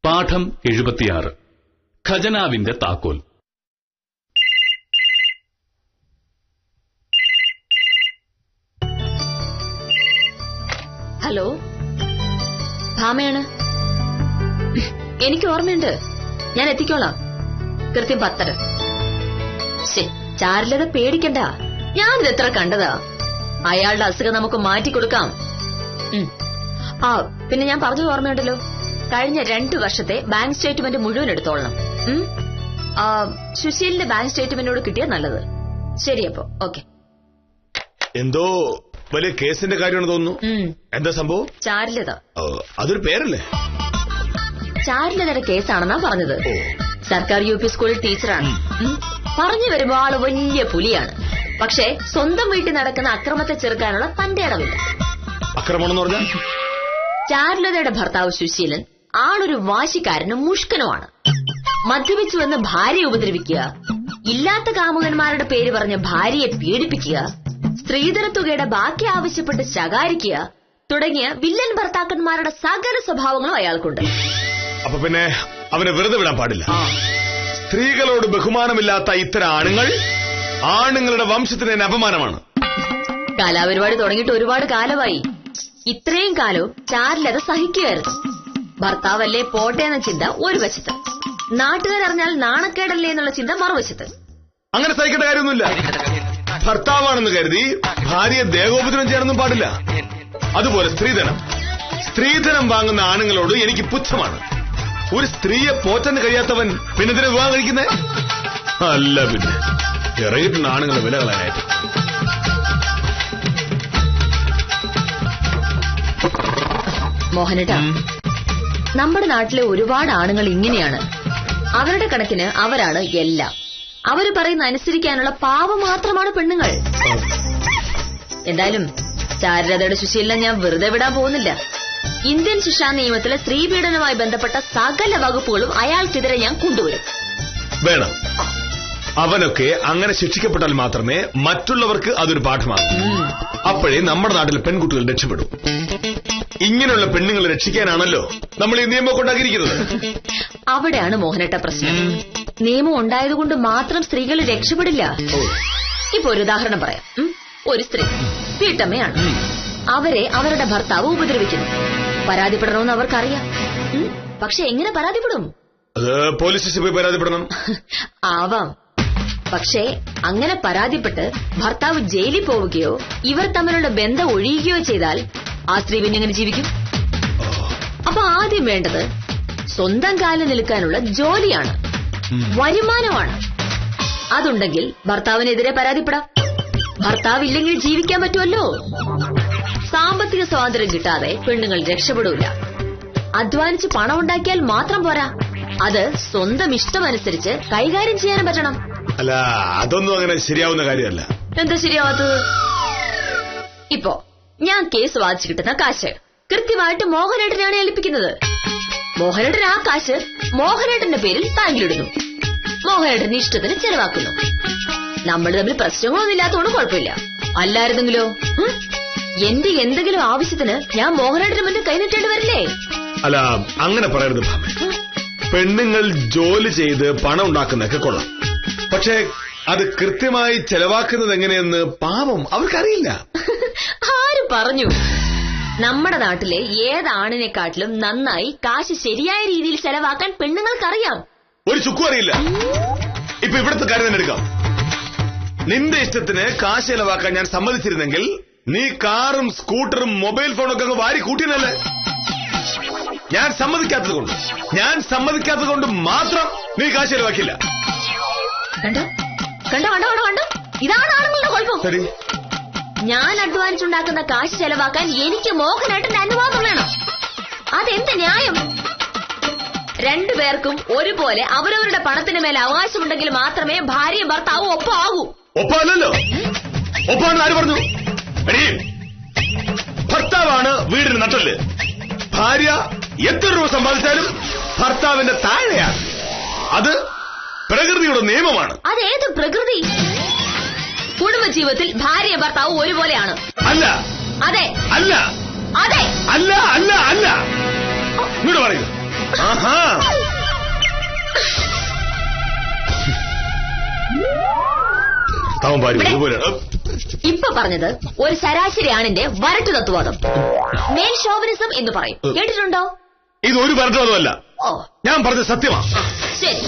പാഠം 76 ഖജനാവിന്റെ താക്കോൽ. ഹലോ, ഭാമയാണ്. എനിക്ക് ഓർമ്മയുണ്ട്, ഞാൻ എത്തിക്കോളാം. കൃത്യം 10. ചാരുലത പേടിക്കണ്ട, ഞാനിത് എത്ര കണ്ടതാ. അയാളുടെ അസുഖം നമുക്ക് മാറ്റിക്കൊടുക്കാം. പിന്നെ ഞാൻ പറഞ്ഞത് ഓർമ്മയുണ്ടല്ലോ, കഴിഞ്ഞ 2 വർഷത്തെ ബാങ്ക് സ്റ്റേറ്റ്മെന്റ് മുഴുവൻ എടുത്തോളണം. സുശീലിന്റെ ബാങ്ക് സ്റ്റേറ്റ്മെന്റിനോട് കിട്ടിയാ നല്ലത്. ശരി, അപ്പൊ ഓക്കെ. എന്തോ വലിയ കേസിന്റെ കാര്യമാണെന്ന് തോന്നുന്നു. എന്താ സംഭവം? ചാരുലത. അതൊരു പേരല്ലേ? ചാരുലതയുടെ കേസാണെന്നാ പറഞ്ഞത്. സർക്കാർ UP സ്കൂളിൽ ടീച്ചറാണ്. പറഞ്ഞു വരുമ്പോ ആള് വലിയ പുലിയാണ്. പക്ഷെ സ്വന്തം വീട്ടിൽ നടക്കുന്ന അക്രമത്തെ ചെറുക്കാനുള്ള തന്റെ ഇടമില്ല. അക്രമം എന്ന് പറഞ്ഞാൽ? ചാരുലതയുടെ ഭർത്താവ് സുശീലൻ ആളൊരു വാശിക്കാരനും മുഷ്കനുമാണ്. മദ്യപിച്ചുവെന്ന് ഭാര്യയെ ഉപദ്രവിക്കുക, ഇല്ലാത്ത കാമുകന്മാരുടെ പേര് പറഞ്ഞ് ഭാര്യയെ പീഡിപ്പിക്കുക, സ്ത്രീധന തുകയുടെ ബാക്കി ആവശ്യപ്പെട്ട് ശകാരിക്കുക തുടങ്ങിയ വില്ലൻ ഭർത്താക്കന്മാരുടെ സകല സ്വഭാവങ്ങളും അയാൾക്കുണ്ട്. അപ്പൊ പിന്നെ അവനെ വെറുതെ വിടാൻ പാടില്ല. സ്ത്രീകളോട് ബഹുമാനമില്ലാത്ത ഇത്തരം ആണുങ്ങളുടെ വംശത്തിന് തന്നെ അപമാനമാണ്. കലാപരിപാടി തുടങ്ങിയിട്ട് ഒരുപാട് കാലമായി. ഇത്രയും കാലവും ചാരുലത സഹിക്കുകയായിരുന്നു. ഭർത്താവല്ലേ പോട്ടെ എന്ന ചിന്ത ഒരു വശത്ത്, നാട്ടുകാരറിഞ്ഞാൽ നാണക്കേടല്ലേ എന്നുള്ള ചിന്ത മറുവശത്ത്. അങ്ങനെ സഹിക്കേണ്ട കാര്യമൊന്നുമില്ല. ഭർത്താവാണെന്ന് കരുതി ഭാര്യയെ ദേഹോപദ്രവം ചെയ്യാനൊന്നും പാടില്ല. അതുപോലെ സ്ത്രീധനം വാങ്ങുന്ന ആണുങ്ങളോട് എനിക്ക് പുച്ഛമാണ്. ഒരു സ്ത്രീയെ പോറ്റാൻ കഴിയാത്തവൻ പിന്നെ ഇതിനെ വിവാഹം കഴിക്കുന്നേ അല്ല. പിന്നെ ഇറങ്ങിയിട്ടുള്ള ആണുങ്ങളെ വില കളയാനായിട്ട്. മോഹനേട്ടാ, നമ്മുടെ നാട്ടിലെ ഒരുപാട് ആണുങ്ങൾ ഇങ്ങനെയാണ്. അവരുടെ കണക്കിന് അവരാണ് എല്ലാം. അവര് പറയുന്ന അനുസരിക്കാനുള്ള പാവം മാത്രമാണ് പെണ്ണുങ്ങൾ. എന്തായാലും ചാരുലതയുടെ സുശീലനെ ഞാൻ വെറുതെ വിടാൻ പോകുന്നില്ല. ഇന്ത്യൻ ശിക്ഷാ നിയമത്തിലെ സ്ത്രീപീഡനവുമായി ബന്ധപ്പെട്ട സകല വകുപ്പുകളും അയാൾക്കെതിരെ ഞാൻ കൊണ്ടുവരും. വേണം. അവനൊക്കെ അങ്ങനെ ശിക്ഷിക്കപ്പെട്ടാൽ മാത്രമേ മറ്റുള്ളവർക്ക് അതൊരു പാഠമാകൂ. അപ്പോഴേ നമ്മുടെ നാട്ടിലെ പെൺകുട്ടികൾ രക്ഷപ്പെടും. ഇങ്ങനെയുള്ള പെണ്ണുങ്ങളെ രക്ഷിക്കാനാണല്ലോ നമ്മൾ ഈ നിയമം കൊണ്ടാക്കിയിരിക്കുന്നത്. അവിടെയാണ് മോഹനേട്ട പ്രശ്നം. നിയമം ഉണ്ടായതുകൊണ്ട് മാത്രം സ്ത്രീകൾ രക്ഷപ്പെടില്ല. ഇപ്പൊ ഒരു ഉദാഹരണം പറയാം. ഒരു സ്ത്രീ വീട്ടമ്മയാണ്. അവരെ അവരുടെ ഭർത്താവ് ഉപദ്രവിക്കുന്നു. പരാതിപ്പെടണമെന്ന് അവർക്കറിയാം. പക്ഷെ എങ്ങനെ പരാതിപ്പെടും? അത് പോലീസ് സ്റ്റേഷനിൽ പോയി പരാതിപ്പെടണം. ആവാം. പക്ഷേ അങ്ങനെ പരാതിപ്പെട്ട് ഭർത്താവ് ജയിലിൽ പോവുകയോ ഇവർ തമ്മിലുള്ള ബന്ധം ഒഴിയുകയോ ചെയ്താൽ ആ സ്ത്രീ പിന്നെ എങ്ങനെ ജീവിക്കും? അപ്പൊ ആദ്യം വേണ്ടത് സ്വന്തം കാലിൽ നിൽക്കാനുള്ള ജോലിയാണ്, വരുമാനമാണ്. അതുണ്ടെങ്കിൽ ഭർത്താവിനെതിരെ പരാതിപ്പെടാം. ഭർത്താവില്ലെങ്കിൽ ജീവിക്കാൻ പറ്റുമല്ലോ. സാമ്പത്തിക സ്വാതന്ത്ര്യം കിട്ടാതെ പെണ്ണുങ്ങൾ രക്ഷപ്പെടൂല. അധ്വാനിച്ച് പണം ഉണ്ടാക്കിയാൽ മാത്രം പോരാ, അത് സ്വന്തം ഇഷ്ടമനുസരിച്ച് കൈകാര്യം ചെയ്യാനും പറ്റണം. അല്ല, അതൊന്നും അങ്ങനെ ശരിയാവുന്ന കാര്യമല്ല. എന്താ ശരിയാവാത്തത്? ഇപ്പോ ഞാൻ കേസ് വാദിച്ചു കിട്ടുന്ന കാശ് കൃത്യമായിട്ട് മോഹനേട്ടനെയാണ് ഏൽപ്പിക്കുന്നത്. മോഹനേട്ടൻ ആ കാശ് മോഹനേട്ടന്റെ പേരിൽ ബാങ്കിലിടുന്നു. മോഹനേട്ടന്റെ ഇഷ്ടത്തിന് ചെലവാക്കുന്നു. നമ്മൾ തമ്മിൽ പ്രശ്നങ്ങളൊന്നും ഇല്ലാത്തതുകൊണ്ട് കുഴപ്പമില്ല. അല്ലായിരുന്നെങ്കിലോ എന്റെ എന്തെങ്കിലും ആവശ്യത്തിന് ഞാൻ മോഹനേട്ടന് മുന്നിൽ കൈനീട്ടേണ്ടി വരില്ലേ? അല്ല, അങ്ങനെ പറയരുത് ഭാമ. പെണ്ണുങ്ങൾ ജോലി ചെയ്ത് പണം ഉണ്ടാക്കുന്നതൊക്കെ കൊള്ളാം. പക്ഷേ അത് കൃത്യമായി ചെലവാക്കുന്നത് എങ്ങനെയെന്ന് പാവം അവർക്കറിയില്ല. ആര് പറഞ്ഞു? നമ്മുടെ നാട്ടിലെ ഏതാണിനെക്കാട്ടിലും നന്നായി കാശ് ശരിയായ രീതിയിൽ ചെലവാക്കാൻ പെണ്ണുങ്ങൾക്കറിയാം. ഒരു ചുക്കും അറിയില്ല. ഇപ്പൊ ഇവിടുത്തെ കാര്യം തന്നെ എടുക്കാം. നിന്റെ ഇഷ്ടത്തിന് കാശ് ചെലവാക്കാൻ ഞാൻ സമ്മതിച്ചിരുന്നെങ്കിൽ നീ കാറും സ്കൂട്ടറും മൊബൈൽ ഫോണൊക്കെ അങ്ങ് വാരി കൂട്ടിയതല്ലേ? ഞാൻ സമ്മതിക്കാത്തത് കൊണ്ട് മാത്രം നീ കാശ് ചെലവാക്കില്ല. കണ്ടോ കണ്ടോ കണ്ടോ കണ്ടോ, ഇതാണ് ആണുങ്ങളുടെ കുഴപ്പം. ശരി, ഞാൻ അധ്വാനിച്ചുണ്ടാക്കുന്ന കാശ് ചെലവാക്കാൻ എനിക്ക് മോഹനേട്ടന്റെ അനുവാദം വേണം. അതെന്ത് ന്യായം? രണ്ടുപേർക്കും ഒരുപോലെ അവരവരുടെ പണത്തിന് മേലെ അവകാശമുണ്ടെങ്കിൽ മാത്രമേ ഭാര്യയും ഭർത്താവും ഒപ്പമാകൂ. ഒപ്പമല്ലല്ലോ. ഒപ്പാണെന്ന് ആര് പറഞ്ഞു? ഭർത്താവാണ് വീടിന് നട്ടല്. ഭാര്യ എത്ര രൂപ സമ്പാദിച്ചാലും ഭർത്താവിന്റെ താഴെയാണ്. അത് പ്രകൃതിയുടെ നിയമമാണ്. അതേത് പ്രകൃതി? കുടുംബജീവിതത്തിൽ ഭാര്യ ഭർത്താവ് ഒരുപോലെയാണ്. അല്ല. അതെ. അല്ല. അതെ. അല്ല. ഇപ്പൊ പറഞ്ഞത് ഒരു ശരാശരി ആണിന്റെ വരട്ടു തത്വവാദം, മെയിൽ ഷോവനിസം എന്ന് പറയും. കേട്ടിട്ടുണ്ടോ? ഇതൊരു വരട്ടുവാദമല്ല, ഓ ഞാൻ പറഞ്ഞ സത്യമാണ്. ശരി,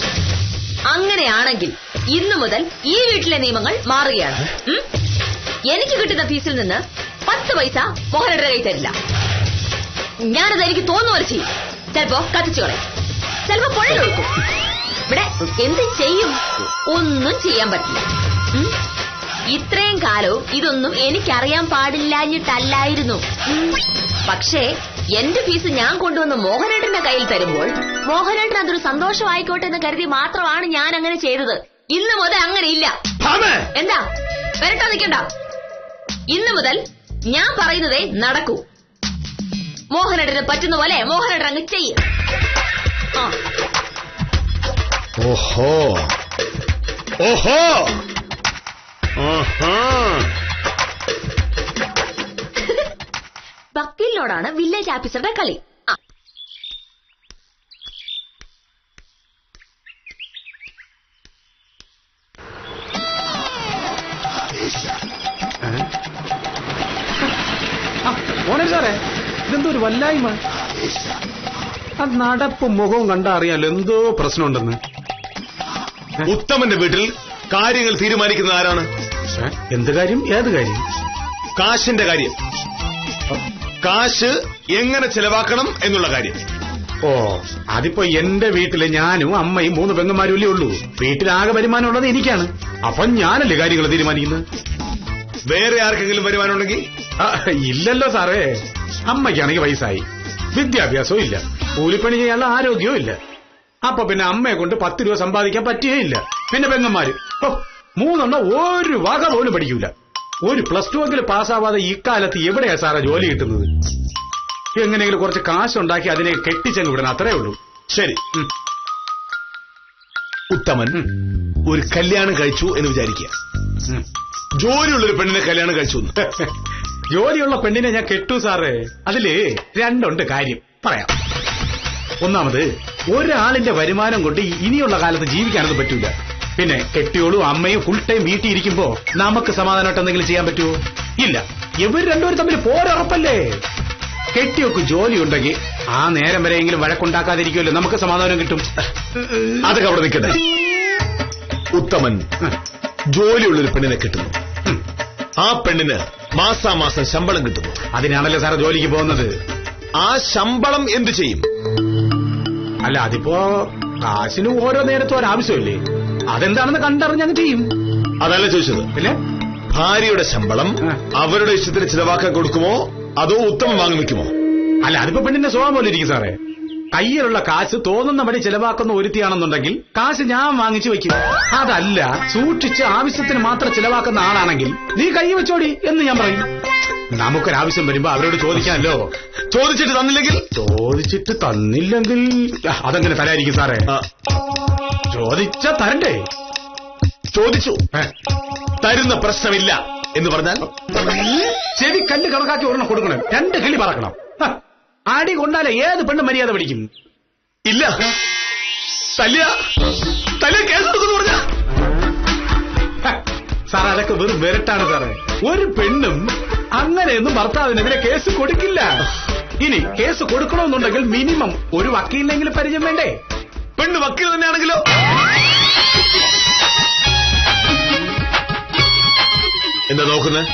അങ്ങനെയാണെങ്കിൽ ഇന്നു മുതൽ ഈ വീട്ടിലെ നിയമങ്ങൾ മാറുകയാണ്. എനിക്ക് കിട്ടുന്ന ഫീസിൽ നിന്ന് 10 പൈസ മോഹനയുടെ കൈ തരില്ല. ഞാനത് എനിക്ക് തോന്നുപോലെ ചെയ്യും. ചിലപ്പോ കത്തിച്ചോളെ, ചിലപ്പോ പുഴയൊഴുക്കും. ഇവിടെ എന്ത് ചെയ്യും? ഒന്നും ചെയ്യാൻ പറ്റില്ല. ഇത്രയും കാലവും ഇതൊന്നും എനിക്കറിയാൻ പാടില്ലാഞ്ഞിട്ടല്ലായിരുന്നു. പക്ഷേ എന്റെ ഫീസ് ഞാൻ കൊണ്ടുവന്ന് മോഹനേട്ടന്റെ കയ്യിൽ തരുമ്പോൾ മോഹനേട്ടൻ അതൊരു സന്തോഷമായിക്കോട്ടെ എന്ന് കരുതി മാത്രമാണ് ഞാൻ അങ്ങനെ ചെയ്തത്. ഇന്ന് മുതൽ അങ്ങനെയില്ല. എന്താ വരട്ടാ നിൽക്കണ്ട. ഇന്ന് മുതൽ ഞാൻ പറയുന്നതേ നടക്കൂ. മോഹനേട്ടന് പറ്റുന്ന പോലെ മോഹനേട്ടൻ അങ്ങ് ചെയ്യും. ഓഹോ ഓഹോ, വക്കീലിനോടാണ് വില്ലേജ് ഓഫീസറുടെ കളി. സാറേ, ഇതെന്തോ ഒരു വല്ലായ്മ. ആ നടപ്പും മുഖവും കണ്ടാ അറിയാലോ എന്തോ പ്രശ്നമുണ്ടെന്ന്. ഉത്തമന്റെ വീട്ടിൽ കാര്യങ്ങൾ തീരുമാനിക്കുന്നത് ആരാണ്? എന്ത് കാര്യം? ഏത് കാര്യം? കാശിന്റെ കാര്യം. കാശ് എങ്ങനെ ചെലവാക്കണം എന്നുള്ള കാര്യം. ഓ, അതിപ്പോ എന്റെ വീട്ടില് ഞാനും അമ്മയും 3 പെങ്ങന്മാരും അല്ലേ ഉള്ളൂ. വീട്ടിലാകെ വരുമാനം ഉള്ളത് എനിക്കാണ്. അപ്പൊ ഞാനല്ലേ കാര്യങ്ങൾ തീരുമാനിക്കുന്നത്. വേറെ ആർക്കെങ്കിലും വരുമാനമുണ്ടെങ്കിൽ? ഇല്ലല്ലോ സാറേ. അമ്മയ്ക്കാണെങ്കിൽ വയസ്സായി, വിദ്യാഭ്യാസവും ഇല്ല, കൂലിപ്പണി ചെയ്യാനുള്ള ആരോഗ്യവും ഇല്ല. അപ്പൊ പിന്നെ അമ്മയെ കൊണ്ട് 10 രൂപ സമ്പാദിക്കാൻ പറ്റുകയില്ല. പിന്നെ പെങ്ങന്മാര് 3 ഒരു വക പോലും പഠിക്കൂല. ഒരു +2 എങ്കിലും പാസ്സാവാതെ ഇക്കാലത്ത് എവിടെയാ സാറേ ജോലി കിട്ടുന്നത്? എങ്ങനെയെങ്കിലും കുറച്ച് കാശുണ്ടാക്കി അതിനെ കെട്ടിച്ചെന്ന് വിടണം, അത്രേ ഉള്ളൂ. ശരി, ഉത്തമൻ ഒരു കല്യാണം കഴിച്ചു എന്ന് വിചാരിക്കുക. ജോലിയുള്ളൊരു പെണ്ണിനെ കല്യാണം കഴിച്ചു. ജോലിയുള്ള പെണ്ണിനെ ഞാൻ കെട്ടു സാറേ. അതില് 2 കാര്യം പറയാം. ഒന്നാമത്, ഒരാളിന്റെ വരുമാനം കൊണ്ട് ഇനിയുള്ള കാലത്ത് ജീവിക്കാനൊന്നും പറ്റൂല. പിന്നെ കെട്ടിയോളും അമ്മയും ഫുൾ ടൈം വീട്ടിൽ ഇരിക്കുമ്പോ നമുക്ക് സമാധാനമായിട്ട് എന്തെങ്കിലും ചെയ്യാൻ പറ്റുമോ? ഇല്ല. ഇവർ രണ്ടുപേരും തമ്മിൽ പോരുറപ്പല്ലേ. കെട്ടിയൊക്കെ ജോലി ഉണ്ടെങ്കിൽ ആ നേരം വരെയെങ്കിലും വഴക്കുണ്ടാക്കാതിരിക്കുമല്ലോ, നമുക്ക് സമാധാനം കിട്ടും. അതൊക്കെ അവിടെ നിൽക്കട്ടെ. ഉത്തമൻ ജോലിയുള്ളൊരു പെണ്ണിനെ കിട്ടുന്നു. ആ പെണ്ണിന് മാസാമാസം ശമ്പളം കിട്ടുന്നു. അതിനാണല്ലോ സാറേ ജോലിക്ക് പോകുന്നത്. ആ ശമ്പളം എന്തു ചെയ്യും? അല്ല, അതിപ്പോ കാശിന് ഓരോ നേരത്തും ഒരാവശ്യമില്ലേ, അതെന്താണെന്ന് കണ്ടറിഞ്ഞങ്ങ് ചെയ്യും. അതല്ല ചോദിച്ചത്. പിന്നെ ഭാര്യയുടെ ശമ്പളം അവരുടെ ഇഷ്ടത്തിന് ചിലവാക്കാൻ കൊടുക്കുമോ അതോ ഉത്തമം വാങ്ങി വെക്കുമോ? അല്ല, അതിപ്പോ പെണ്ണിന്റെ സ്വഭാവം പോലെ ഇരിക്കും സാറേ. കയ്യിലുള്ള കാശ് തോന്നുന്ന വഴി ചിലവാക്കുന്ന ഒരുത്തിയാണെന്നുണ്ടെങ്കിൽ കാശ് ഞാൻ വാങ്ങിച്ചു വെക്കും. അതല്ല, സൂക്ഷിച്ച് ആവശ്യത്തിന് മാത്രം ചിലവാക്കുന്ന ആളാണെങ്കിൽ നീ കൈ വെച്ചോടി എന്ന് ഞാൻ പറയും. നമുക്കൊരാവശ്യം വരുമ്പോ അവരോട് ചോദിക്കാമല്ലോ. ചോദിച്ചിട്ട് തന്നില്ലെങ്കിൽ? ചോദിച്ചിട്ട് തന്നില്ലെങ്കിൽ അതെങ്ങനെ തരായിരിക്കും സാറേ? ചോദിച്ച തരണ്ടേ? ചോദിച്ചു തരുന്ന പ്രശ്നമില്ല എന്ന് പറഞ്ഞാൽ ചെവി കല്ല് കണക്കാക്കി ഒരെണ്ണം കൊടുക്കണം, 2 കിളി പറക്കണം. അടി കൊണ്ടാലേ ഏത് പെണ്ണ് മര്യാദ പഠിക്കും? ഇല്ല, തല്ലിയ കേസെടുക്കുന്നു പറഞ്ഞ സാർ, അതൊക്കെ വെറും വിരട്ടാണ് സാറേ. ഒരു പെണ്ണും അങ്ങനെയൊന്നും ഭർത്താവിനെതിരെ കേസ് കൊടുക്കില്ല. ഇനി കേസ് കൊടുക്കണമെന്നുണ്ടെങ്കിൽ മിനിമം ഒരു വക്കീലിനെങ്കിലും പരിചയം വേണ്ടേ? പെണ്ണ് വക്കീൽ തന്നെയാണെങ്കിലോ? എന്താ നോക്കുന്നത്?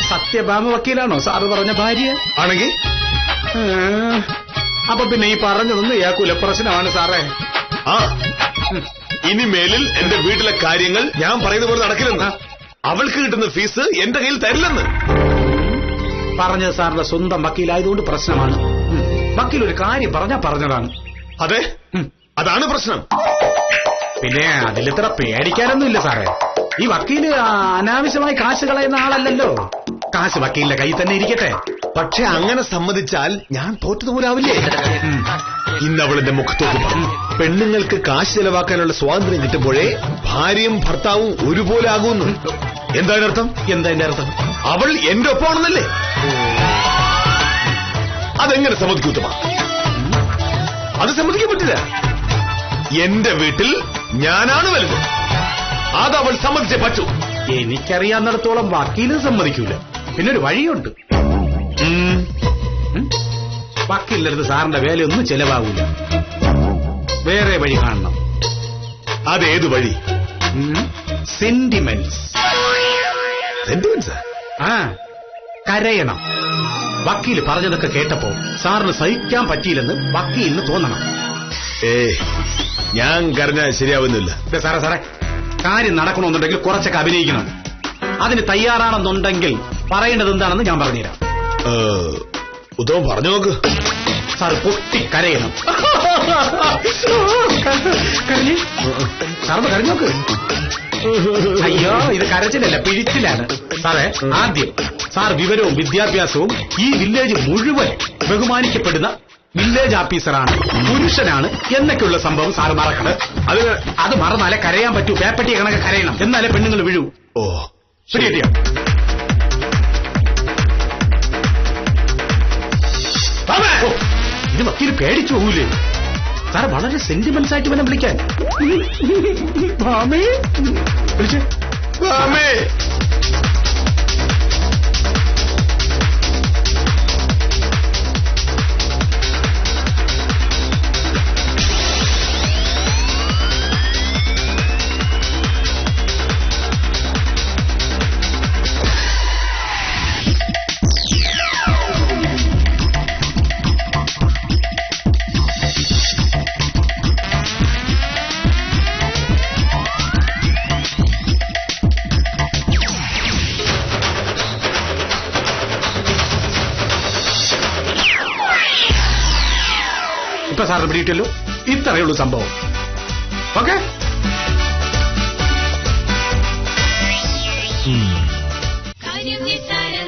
സത്യഭാമ വക്കീലാണോ സാറ് പറഞ്ഞ ഭാര്യ? ആണെങ്കിൽ അപ്പൊ പിന്നെ ഈ പറഞ്ഞതൊന്നും ഏക്കൂല, പ്രശ്നമാണ് സാറേ. ഇനി മേലിൽ എന്റെ വീട്ടിലെ കാര്യങ്ങൾ ഞാൻ പറയുന്ന പോലെ നടക്കില്ലെന്ന്. അവൾക്ക് കിട്ടുന്ന ഫീസ് എന്റെ കയ്യിൽ തരില്ലെന്ന് പറഞ്ഞത് സാറിന്റെ സ്വന്തം വക്കീലായതുകൊണ്ട് പ്രശ്നമാണ്. വക്കീൽ ഒരു കാര്യം പറഞ്ഞതാണ്. അതെ, അതാണ് പ്രശ്നം. പിന്നെ അതിലിത്ര പേടിക്കാനൊന്നുമില്ല സാറേ. ഈ വക്കീല് അനാവശ്യമായി കാശ് കളയുന്ന ആളല്ലല്ലോ. കാശ് വക്കീലിന്റെ കയ്യിൽ തന്നെ ഇരിക്കട്ടെ. പക്ഷെ അങ്ങനെ സമ്മതിച്ചാൽ ഞാൻ തോറ്റതുപോലാവില്ലേ? ഇന്ന് അവളെന്റെ മുഖത്തോട്ട് പറഞ്ഞു, പെണ്ണുങ്ങൾക്ക് കാശ് ചെലവാക്കാനുള്ള സ്വാതന്ത്ര്യം കിട്ടുമ്പോഴേ ഭാര്യയും ഭർത്താവും ഒരുപോലെ ആകുന്നു. എന്താ അർത്ഥം? അവൾ എന്റെ ഒപ്പമാണെന്നല്ലേ? അതെങ്ങനെ സമ്മതിക്കൂത്തമാ? അത് സമ്മതിക്കാൻ പറ്റില്ല. എന്റെ വീട്ടിൽ ഞാനാണ് വലുത്. അതവൾ സമ്മതിച്ചേ പറ്റൂ. എനിക്കറിയാവുന്നിടത്തോളം വക്കീല് സമ്മതിക്കൂല. പിന്നെ ഒരു വഴിയുണ്ട്. വക്കീലിനടുത്ത് സാറിന്റെ വേലയൊന്നും ചെലവാകൂല. വേറെ വഴി കാണണം. അതേത് വഴി? സെന്റിമെന്റ്സ്. സെന്റിമെന്റ്സ്? ആ, കരയണം. വക്കീല് പറഞ്ഞതൊക്കെ കേട്ടപ്പോ സാറിന് സഹിക്കാൻ പറ്റിയില്ലെന്ന് വക്കീലിന് തോന്നണം. ഞാൻ കരഞ്ഞാൽ ശരിയാവുന്നില്ല. സാറേ, കാര്യം നടക്കണമെന്നുണ്ടെങ്കിൽ കുറച്ചൊക്കെ അഭിനയിക്കണം. അതിന് തയ്യാറാണെന്നുണ്ടെങ്കിൽ പറയേണ്ടത് എന്താണെന്ന് ഞാൻ പറഞ്ഞുതരാം. ഉത്തമം പറഞ്ഞു നോക്ക്. സാറ് പൊട്ടി കരയണം. സാറിന് കരഞ്ഞു നോക്ക്. അയ്യോ, ഇത് കരച്ചിലല്ല, പിഴിച്ചിലാണ്. സാറേ, ആദ്യം സാർ വിവരവും വിദ്യാഭ്യാസവും ഈ വില്ലേജ് മുഴുവൻ ബഹുമാനിക്കപ്പെടുന്ന വില്ലേജ് ഓഫീസറാണ്, പുരുഷനാണ് എന്നൊക്കെയുള്ള സംഭവം സാറ് മറക്കണം. അത് മറന്നാലേ കരയാൻ പറ്റൂ. പേപ്പട്ടിയെ കണക്കെ കരയണം, എന്നാലേ പെണ്ണുങ്ങൾ വീഴൂ. ശരിയാ? ഇത് വക്കീൽ പേടിച്ചു പോകൂലേ? സാറ് വളരെ സെന്റിമെന്റ്സ് ആയിട്ട് വേണം വിളിക്കാൻ. വിളിച്ചേ. ഇപ്പൊ സാറിന് പിടിയിട്ടല്ലോ. ഇത്രയുള്ളൂ സംഭവം. ഓക്കെ? കാര്യം നിസ്സാരം